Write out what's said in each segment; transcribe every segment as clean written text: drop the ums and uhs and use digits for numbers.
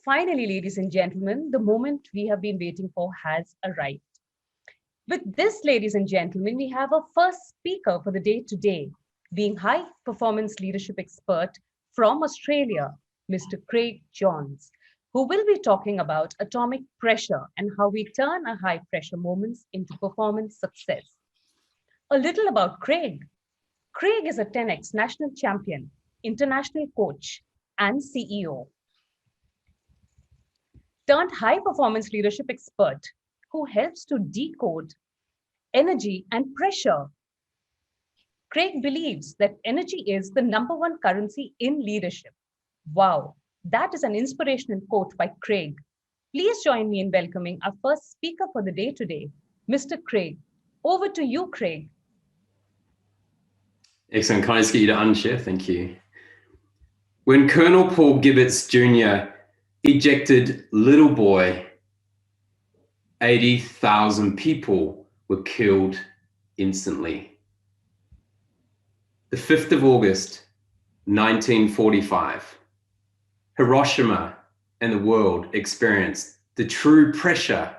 Finally, ladies and gentlemen, the moment we have been waiting for has arrived. With this, ladies and gentlemen, we have our first speaker for the day today, being high performance leadership expert from Australia, Mr. Craig Johns, who will be talking about atomic pressure and how we turn our high pressure moments into performance success. A little about Craig. Craig is a 10x national champion, international coach, and CEO, turned high performance leadership expert who helps to decode energy and pressure. Craig believes that energy is the number one currency in leadership. Wow, that is an inspirational quote by Craig. Please join me in welcoming our first speaker for the day today, Mr. Craig. Over to you, Craig. Excellent. Can I just get you to unshare? Thank you. When Colonel Paul Gibbets Jr. ejected Little Boy, 80,000 people were killed instantly. The 5th of August, 1945, Hiroshima and the world experienced the true pressure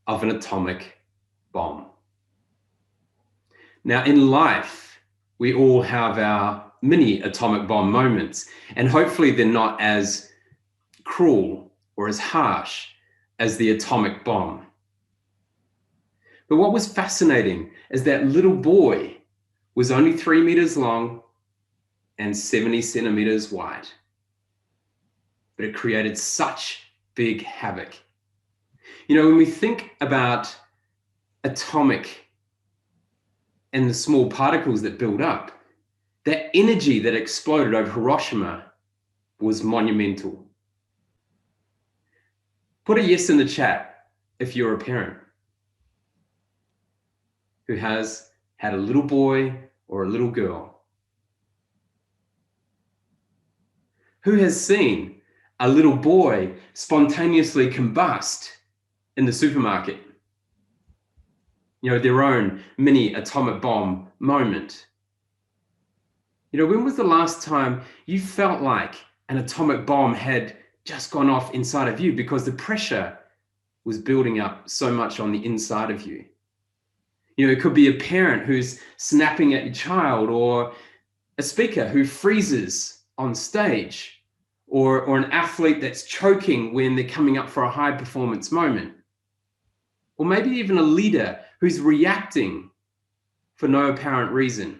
of an atomic bomb. Now, in life, we all have our mini atomic bomb moments, and hopefully they're not as cruel or as harsh as the atomic bomb. But what was fascinating is that little boy was only 3 meters long and 70 centimeters wide. But it created such big havoc. You know, when we think about atomic and the small particles that build up, that energy that exploded over Hiroshima was monumental. Put a yes in the chat if you're a parent who has had a little boy or a little girl. Who has seen a little boy spontaneously combust in the supermarket? You know, their own mini atomic bomb moment. You know, when was the last time you felt like an atomic bomb had just gone off inside of you because the pressure was building up so much on the inside of you? You know, it could be a parent who's snapping at your child, or a speaker who freezes on stage, or an athlete that's choking when they're coming up for a high performance moment. Or maybe even a leader who's reacting for no apparent reason.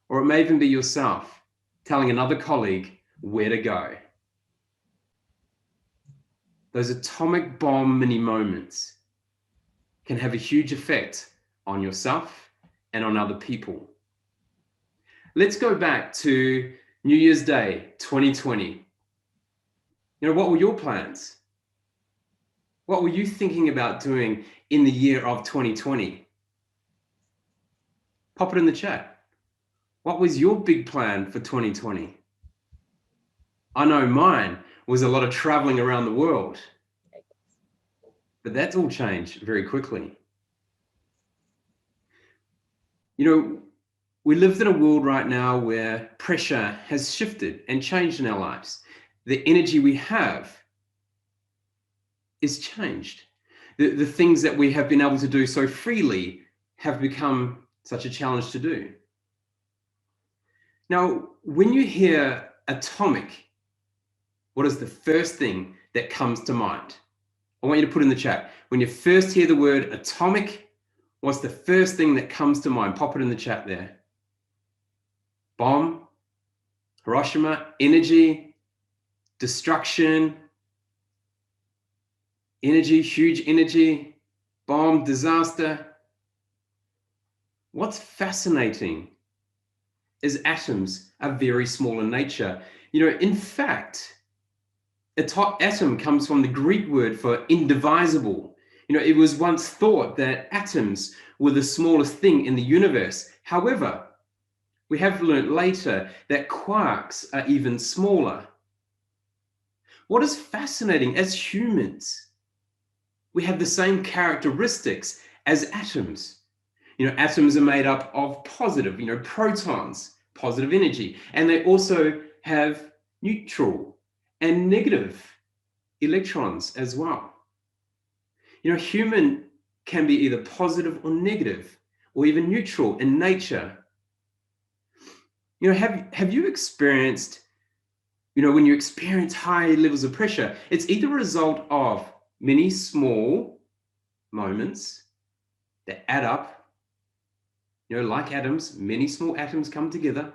Or it may even be yourself telling another colleague where to go. Those atomic bomb mini moments can have a huge effect on yourself and on other people. Let's go back to New Year's Day 2020. You know, what were your plans? What were you thinking about doing in the year of 2020? Pop it in the chat. What was your big plan for 2020? I know mine was a lot of traveling around the world, but that's all changed very quickly. You know, we live in a world right now where pressure has shifted and changed in our lives. The energy we have is changed. The things that we have been able to do so freely have become such a challenge to do. Now, when you hear atomic, what is the first thing that comes to mind? I want you to put in the chat. When you first hear the word atomic, what's the first thing that comes to mind? Pop it in the chat there. Bomb, Hiroshima, energy, destruction, energy, huge energy, bomb, disaster. What's fascinating is atoms are very small in nature. You know, in fact, atom comes from the Greek word for indivisible. You know, it was once thought that atoms were the smallest thing in the universe. However, we have learned later that quarks are even smaller. What is fascinating, as humans, we have the same characteristics as atoms. You know, atoms are made up of positive, you know, protons, positive energy, and they also have neutral and negative electrons as well. Human can be either positive or negative, or even neutral in nature. Have you experienced, when you experience high levels of pressure, it's either a result of many small moments that add up, like atoms, many small atoms come together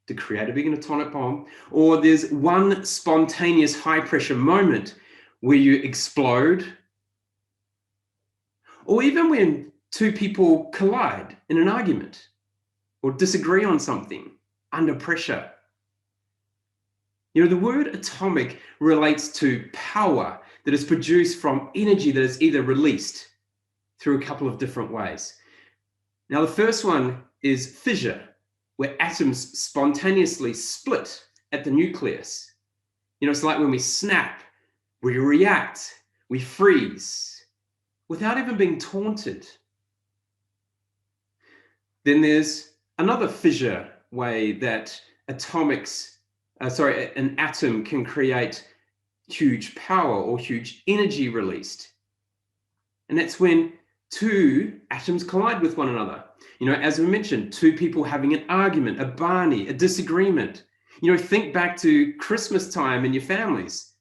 to create a big atomic bomb, or there's one spontaneous high pressure moment where you explode, or even when two people collide in an argument or disagree on something under pressure. The word atomic relates to power that is produced from energy that is either released through a couple of different ways. Now, the first one is fissure, where atoms spontaneously split at the nucleus. It's like when we snap, we react, we freeze, without even being taunted. Then there's another fissure way that an atom can create huge power or huge energy released. And that's when two atoms collide with one another. As we mentioned, two people having an argument, a Barney, a disagreement. Think back to Christmas time in your families.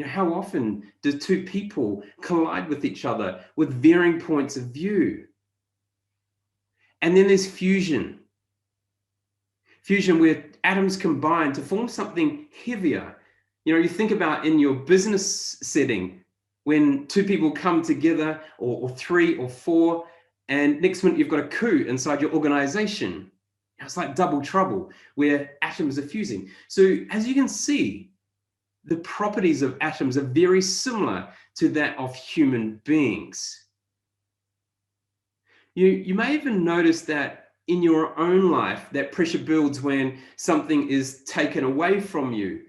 How often do two people collide with each other with varying points of view? And then there's fusion. Fusion where atoms combine to form something heavier. You think about in your business setting, when two people come together, or three or four, and next minute you've got a coup inside your organization. It's like double trouble where atoms are fusing. So as you can see, the properties of atoms are very similar to that of human beings. You may even notice that in your own life, that pressure builds when something is taken away from you,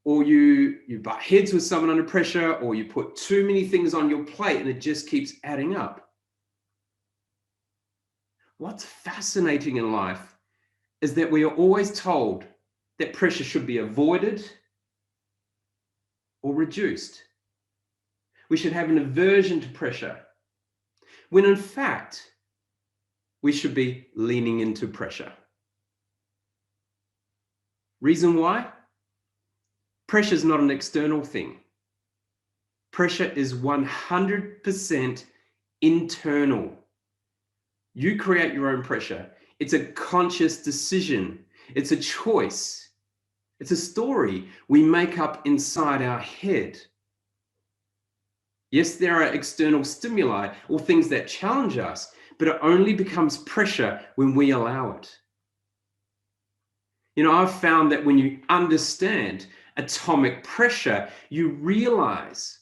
or you butt heads with someone under pressure, or you put too many things on your plate and it just keeps adding up. What's fascinating in life is that we are always told that pressure should be avoided or reduced. We should have an aversion to pressure, when in fact, we should be leaning into pressure. Reason why? Pressure is not an external thing. Pressure is 100% internal. You create your own pressure. It's a conscious decision. It's a choice. It's a story we make up inside our head. Yes, there are external stimuli or things that challenge us, but it only becomes pressure when we allow it. I've found that when you understand atomic pressure, you realize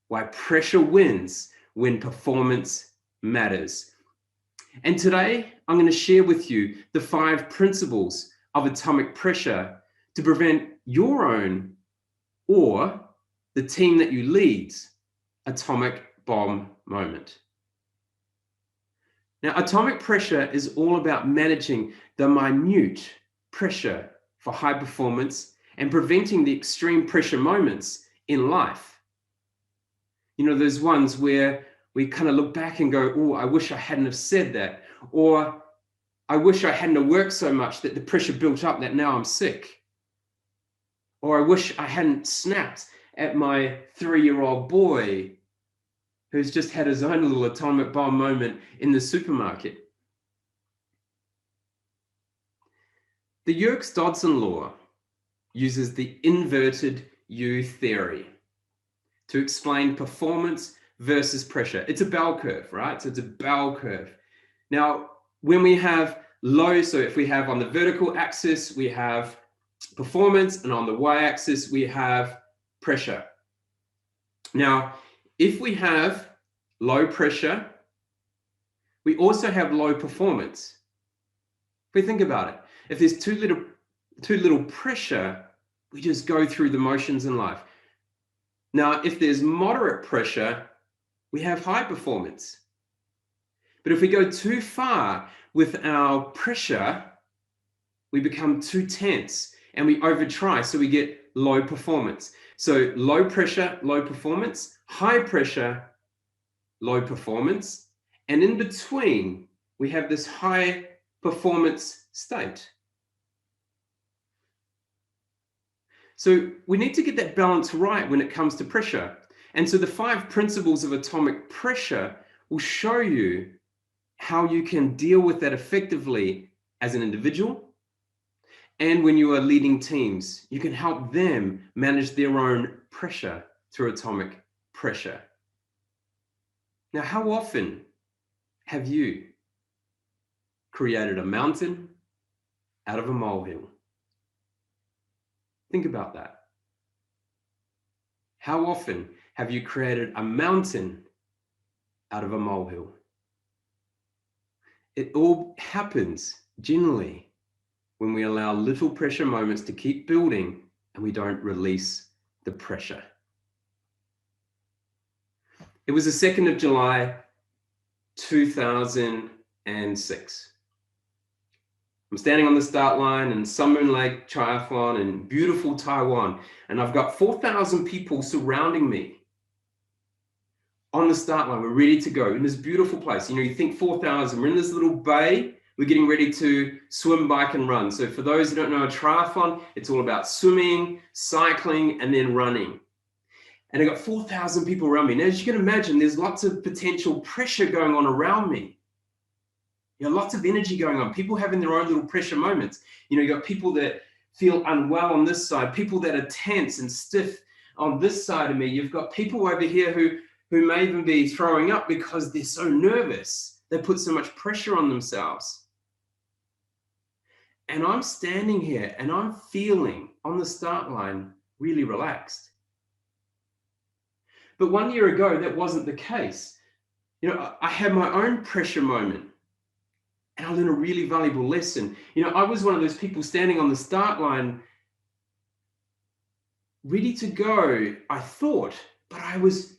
why pressure wins when performance matters. And today, I'm going to share with you the 5 principles of atomic pressure to prevent your own or the team that you lead's atomic bomb moment. Now, atomic pressure is all about managing the minute pressure for high performance and preventing the extreme pressure moments in life. Those ones where we kind of look back and go, oh, I wish I hadn't have said that. Or I wish I hadn't have worked so much that the pressure built up that now I'm sick. Or I wish I hadn't snapped at my 3-year-old boy who's just had his own little atomic bomb moment in the supermarket. The Yerkes-Dodson law uses the inverted U theory to explain performance versus pressure. It's a bell curve, right? So it's a bell curve. Now, when we have low, so if we have on the vertical axis, we have performance, and on the y-axis, we have pressure. Now, if we have low pressure, we also have low performance. If we think about it, if there's too little pressure, we just go through the motions in life. Now, if there's moderate pressure, we have high performance. But if we go too far with our pressure, we become too tense and we overtry, so we get low performance. So low pressure, low performance, high pressure, low performance. And in between, we have this high performance state. So we need to get that balance right when it comes to pressure. And so the 5 principles of atomic pressure will show you how you can deal with that effectively as an individual. And when you are leading teams, you can help them manage their own pressure through atomic pressure. Now, how often have you created a mountain out of a molehill? Think about that. How often have you created a mountain out of a molehill? It all happens generally when we allow little pressure moments to keep building and we don't release the pressure. It was the 2nd of July, 2006. I'm standing on the start line in Sun Moon Lake Triathlon in beautiful Taiwan, and I've got 4,000 people surrounding me on the start line. We're ready to go in this beautiful place. You know, you think 4,000, we're in this little bay, we're getting ready to swim, bike, and run. So for those who don't know a triathlon, it's all about swimming, cycling, and then running. And I got 4,000 people around me. Now, as you can imagine, there's lots of potential pressure going on around me. You know, lots of energy going on, people having their own little pressure moments. You know, you got people that feel unwell on this side, people that are tense and stiff on this side of me. You've got people over here who may even be throwing up because they're so nervous. They put so much pressure on themselves. And I'm standing here and I'm feeling on the start line really relaxed. But 1 year ago, that wasn't the case. You know, I had my own pressure moment. And I learned a really valuable lesson. You know, I was one of those people standing on the start line, ready to go, I thought, but I was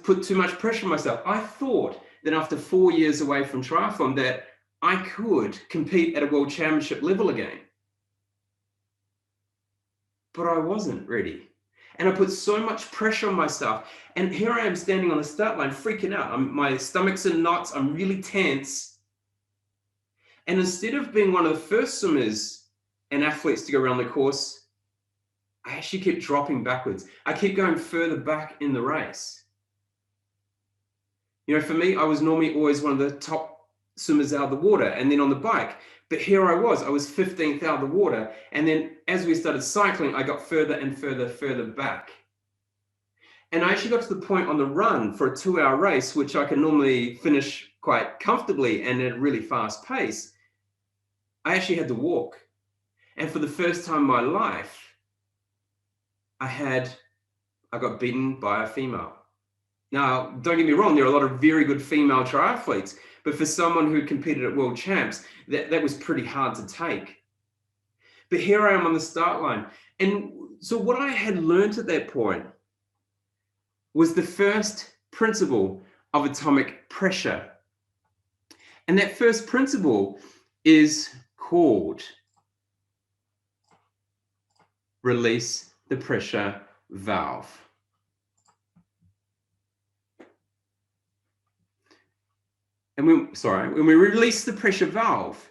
put too much pressure on myself. I thought that after 4 years away from triathlon that I could compete at a world championship level again. But I wasn't ready. And I put so much pressure on myself. And here I am standing on the start line, freaking out. My stomach's in knots, I'm really tense. And instead of being one of the first swimmers and athletes to go around the course, I actually kept dropping backwards. I kept going further back in the race. You know, for me, I was normally always one of the top swimmers out of the water and then on the bike. But here I was 15th out of the water. And then as we started cycling, I got further and further back. And I actually got to the point on the run for a 2-hour race, which I can normally finish quite comfortably and at a really fast pace. I actually had to walk. And for the first time in my life, I got beaten by a female. Now, don't get me wrong, there are a lot of very good female triathletes, but for someone who competed at world champs, that was pretty hard to take. But here I am on the start line. And so what I had learned at that point was the first principle of atomic pressure. And that first principle is called release the pressure valve. And when we release the pressure valve,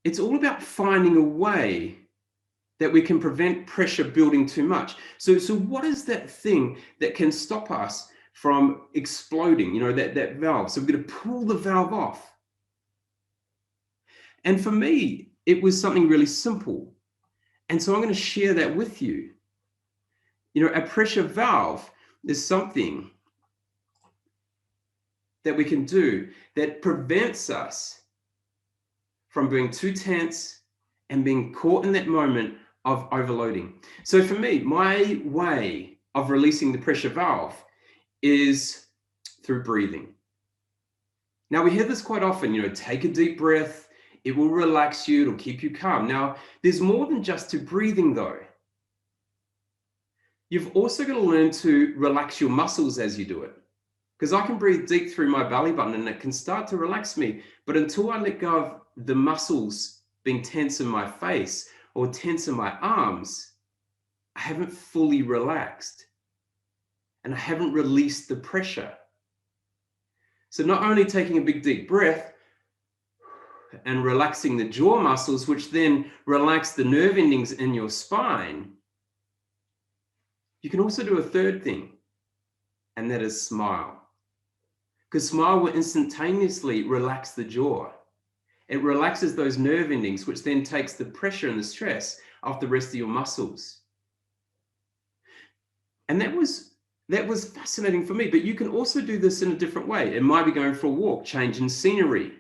it's all about finding a way that we can prevent pressure building too much. So what is that thing that can stop us from exploding, you know, that valve? So we're going to pull the valve off. And for me, it was something really simple. And so I'm going to share that with you. You know, a pressure valve is something that we can do that prevents us from being too tense and being caught in that moment of overloading. So for me, my way of releasing the pressure valve is through breathing. Now we hear this quite often, you know, take a deep breath, it will relax you, it'll keep you calm. Now, there's more than just to breathing though. You've also got to learn to relax your muscles as you do it. Because I can breathe deep through my belly button and it can start to relax me. But until I let go of the muscles being tense in my face or tense in my arms, I haven't fully relaxed and I haven't released the pressure. So not only taking a big deep breath and relaxing the jaw muscles, which then relax the nerve endings in your spine, you can also do a third thing, and that is smile. Because smile will instantaneously relax the jaw. It relaxes those nerve endings, which then takes the pressure and the stress off the rest of your muscles. And that was fascinating for me, but you can also do this in a different way. It might be going for a walk, changing scenery.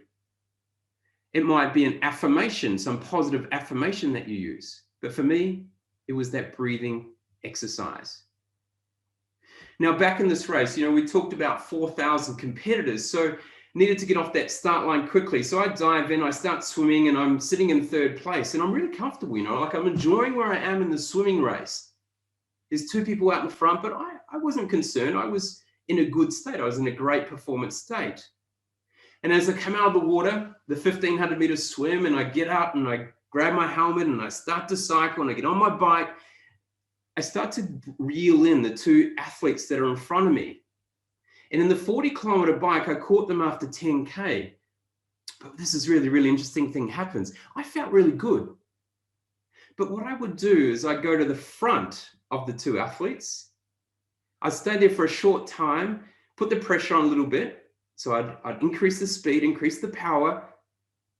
It might be an affirmation, some positive affirmation that you use. But for me, it was that breathing exercise. Now, back in this race, we talked about 4,000 competitors, so needed to get off that start line quickly. So I dive in, I start swimming, and I'm sitting in third place, and I'm really comfortable, like I'm enjoying where I am in the swimming race. There's two people out in front, but I wasn't concerned. I was in a good state. I was in a great performance state. And as I come out of the water, the 1,500 meter swim, and I get out and I grab my helmet and I start to cycle and I get on my bike, I start to reel in the two athletes that are in front of me. And in the 40-kilometer bike, I caught them after 10K. But this is really, really interesting thing happens. I felt really good. But what I would do is I'd go to the front of the two athletes. I'd stay there for a short time, put the pressure on a little bit. So I'd increase the speed, increase the power,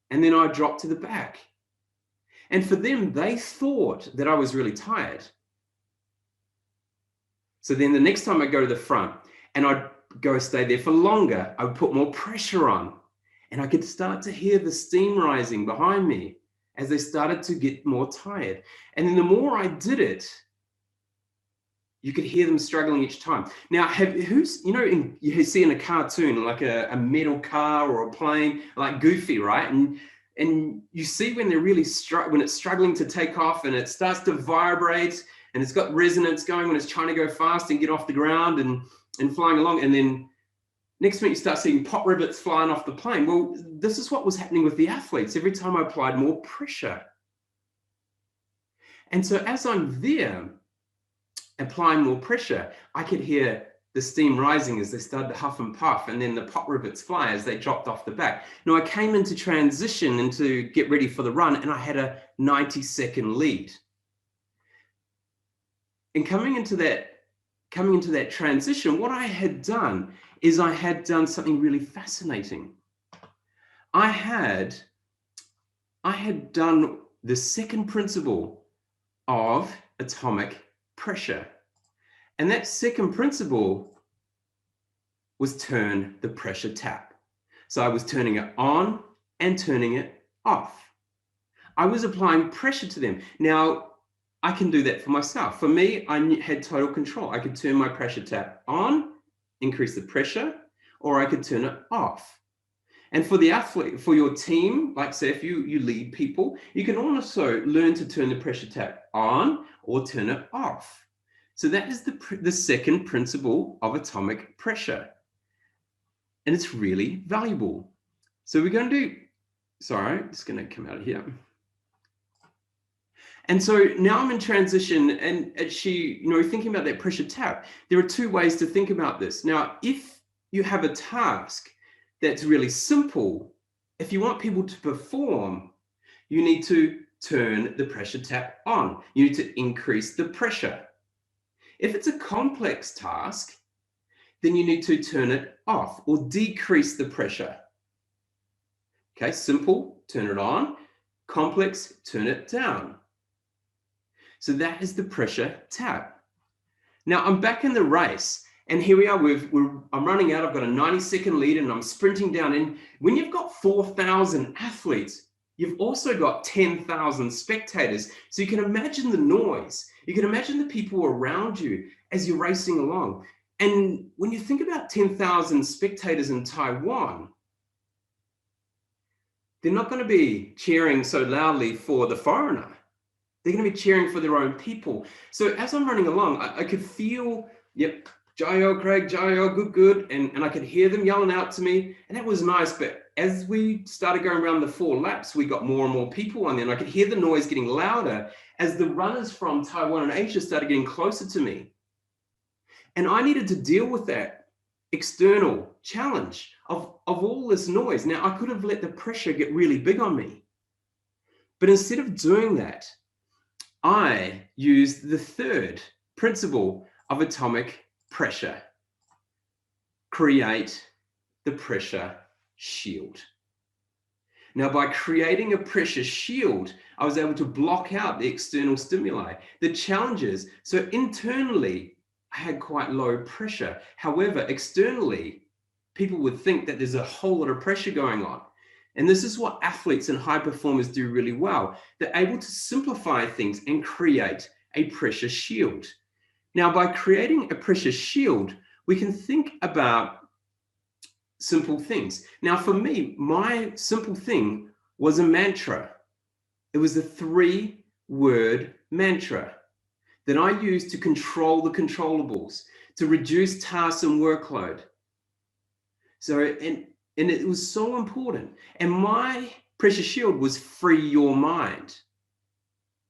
and then I'd drop to the back. And for them, they thought that I was really tired. So then the next time I go to the front and I'd go stay there for longer, I would put more pressure on, and I could start to hear the steam rising behind me as they started to get more tired. And then the more I did it, you could hear them struggling each time. Now, you see in a cartoon, like a metal car or a plane, like Goofy, right? And you see when they're really when it's struggling to take off and it starts to vibrate and it's got resonance going when it's trying to go fast and get off the ground and flying along. And then next minute you start seeing pop rivets flying off the plane. Well, this is what was happening with the athletes every time I applied more pressure. And so as I'm there, applying more pressure, I could hear the steam rising as they started to huff and puff, and then the pop rivets fly as they dropped off the back. Now I came into transition and to get ready for the run, and I had a 90-second lead. And coming into that transition, what I had done is I had done something really fascinating. I had done the second principle of atomic pressure. And that second principle was turn the pressure tap. So I was turning it on and turning it off. I was applying pressure to them. Now, I can do that for myself. For me, I had total control. I could turn my pressure tap on, increase the pressure, or I could turn it off. And for the athlete, for your team, like say if you lead people, you can also learn to turn the pressure tap on or turn it off. So that is the second principle of atomic pressure. And it's really valuable. So we're going to do, sorry, it's going to come out of here. And so now I'm in transition, and thinking about that pressure tap, there are two ways to think about this. Now, if you have a task that's really simple, if you want people to perform, you need to turn the pressure tap on. You need to increase the pressure. If it's a complex task, then you need to turn it off or decrease the pressure. Okay, simple, turn it on. Complex, turn it down. So that is the pressure tap. Now I'm back in the race, and here we are. I'm running out. I've got a 90-second lead, and I'm sprinting down. And when you've got 4,000 athletes, you've also got 10,000 spectators. So you can imagine the noise. You can imagine the people around you as you're racing along. And when you think about 10,000 spectators in Taiwan, they're not going to be cheering so loudly for the foreigner. They're going to be cheering for their own people. So as I'm running along, I could feel, Jayo, Craig, Jayo, good, good. And I could hear them yelling out to me, and that was nice. But as we started going around the 4 laps, we got more and more people on there, and I could hear the noise getting louder as the runners from Taiwan and Asia started getting closer to me. And I needed to deal with that external challenge of all this noise. Now, I could have let the pressure get really big on me. But instead of doing that, I used the third principle of atomic pressure. Create the pressure shield. Now, by creating a pressure shield, I was able to block out the external stimuli, the challenges. So internally, I had quite low pressure. However, externally, people would think that there's a whole lot of pressure going on. And this is what athletes and high performers do really well. They're able to simplify things and create a pressure shield. Now, by creating a pressure shield, we can think about simple things. Now, for me, my simple thing was a mantra. It was a 3-word mantra that I used to control the controllables, to reduce tasks and workload. So, and it was so important. And my pressure shield was free your mind.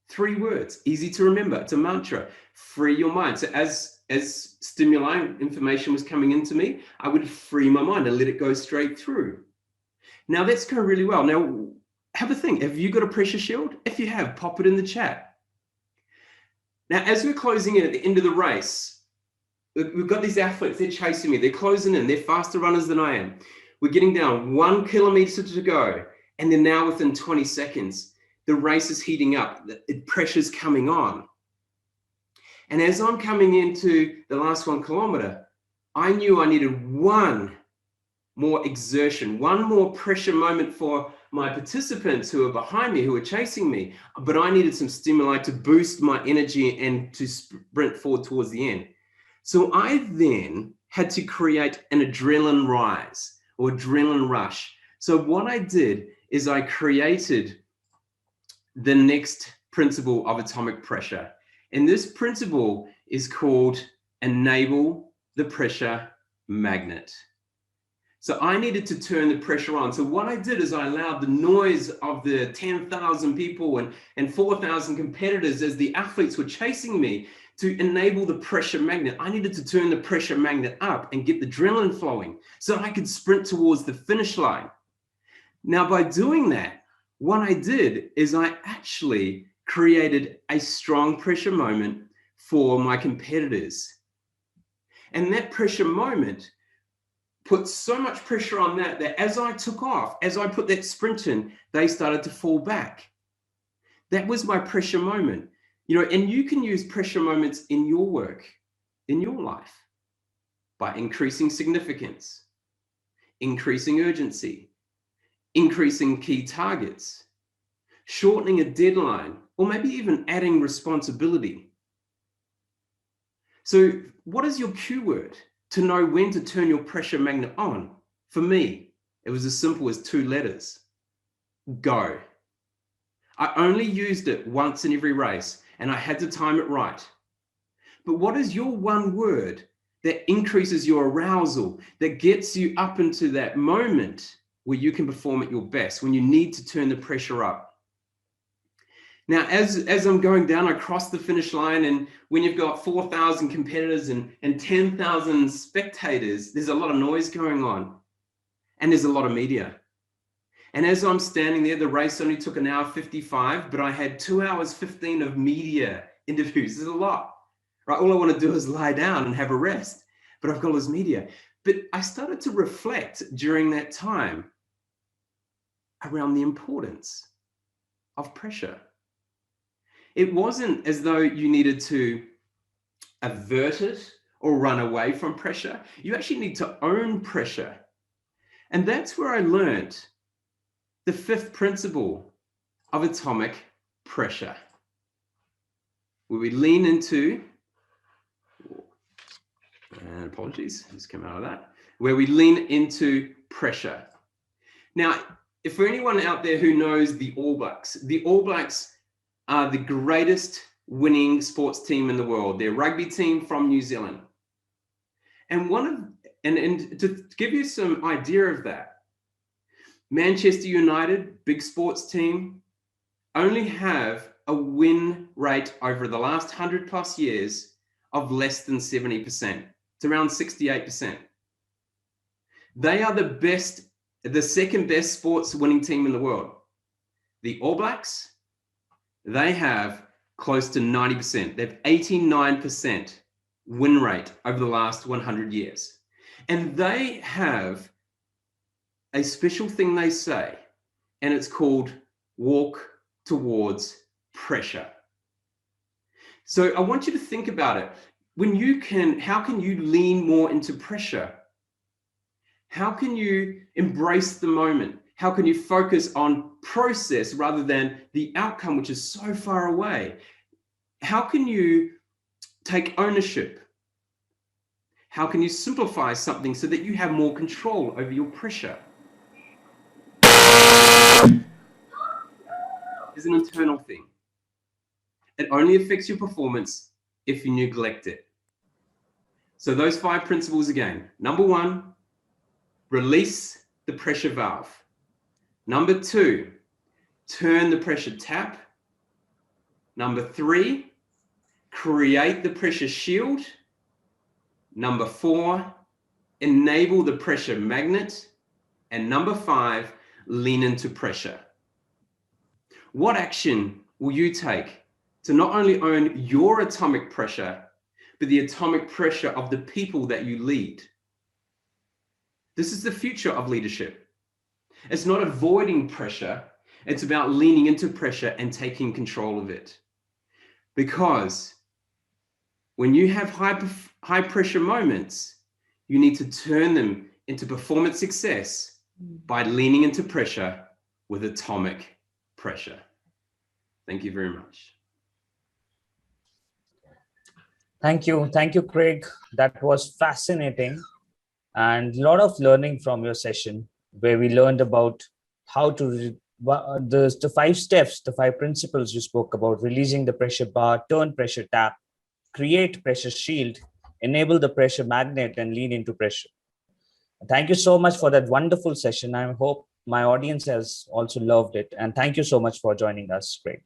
3 words, easy to remember. It's a mantra, free your mind. So as stimuli, information was coming into me, I would free my mind and let it go straight through. Now that's going really well. Now have a think. Have you got a pressure shield? If you have, pop it in the chat. Now, as we're closing in at the end of the race, we've got these athletes, they're chasing me, they're closing in, they're faster runners than I am. We're getting down 1 kilometer to go, and they're now within 20 seconds. The race is heating up, the pressure's coming on. And as I'm coming into the last 1 kilometer, I knew I needed one more exertion, one more pressure moment for my participants who are behind me, who are chasing me. But I needed some stimuli to boost my energy and to sprint forward towards the end. So I then had to create an adrenaline rise or adrenaline rush. So what I did is I created the next principle of atomic pressure. And this principle is called enable the pressure magnet. So I needed to turn the pressure on. So what I did is I allowed the noise of the 10,000 people and 4,000 competitors as the athletes were chasing me to enable the pressure magnet. I needed to turn the pressure magnet up and get the adrenaline flowing so I could sprint towards the finish line. Now, by doing that, what I did is I actually created a strong pressure moment for my competitors. And that pressure moment put so much pressure on that as I took off, as I put that sprint in, they started to fall back. That was my pressure moment. You know, and you can use pressure moments in your work, in your life, by increasing significance, increasing urgency, increasing key targets, shortening a deadline, or maybe even adding responsibility. So what is your cue word to know when to turn your pressure magnet on? For me, it was as simple as 2 letters: go. I only used it once in every race, and I had to time it right. But what is your one word that increases your arousal, that gets you up into that moment where you can perform at your best, when you need to turn the pressure up? Now, as I'm going down, I cross the finish line, and when you've got 4,000 competitors and 10,000 spectators, there's a lot of noise going on, and there's a lot of media. And as I'm standing there, the race only took 1 hour 55, but I had 2 hours 15 of media interviews. There's a lot, right? All I want to do is lie down and have a rest, but I've got all this media. But I started to reflect during that time around the importance of pressure. It wasn't as though you needed to avert it or run away from pressure. You actually need to own pressure. And that's where I learned the 5th principle of atomic pressure, where we lean into, and apologies, just came out of that, where we lean into pressure. Now, if for anyone out there who knows the All Blacks are the greatest winning sports team in the world. They're a rugby team from New Zealand. And and to give you some idea of that, Manchester United, big sports team, only have a win rate over the last 100 plus years of less than 70%. It's around 68%. They are the second best sports winning team in the world. The All Blacks, they have close to 90%. They have 89% win rate over the last 100 years. And they have a special thing they say, and it's called walk towards pressure. So I want you to think about it. How can you lean more into pressure? How can you embrace the moment? How can you focus on process rather than the outcome, which is so far away? How can you take ownership? How can you simplify something so that you have more control over your pressure? It's an internal thing. It only affects your performance if you neglect it. So those 5 principles again. Number 1, release the pressure valve. Number 2, turn the pressure tap. Number 3, create the pressure shield. Number 4, enable the pressure magnet. And number 5, lean into pressure. What action will you take to not only own your atomic pressure, but the atomic pressure of the people that you lead? This is the future of leadership. It's not avoiding pressure. It's about leaning into pressure and taking control of it. Because when you have high pressure moments, you need to turn them into performance success by leaning into pressure with atomic pressure. Thank you very much. Thank you, Craig. That was fascinating and a lot of learning from your session, where we learned about how to the 5 steps, the 5 principles you spoke about: releasing the pressure bar, turn pressure tap, create pressure shield, enable the pressure magnet, and lean into pressure. Thank you so much for that wonderful session. I hope my audience has also loved it. And thank you so much for joining us, Craig.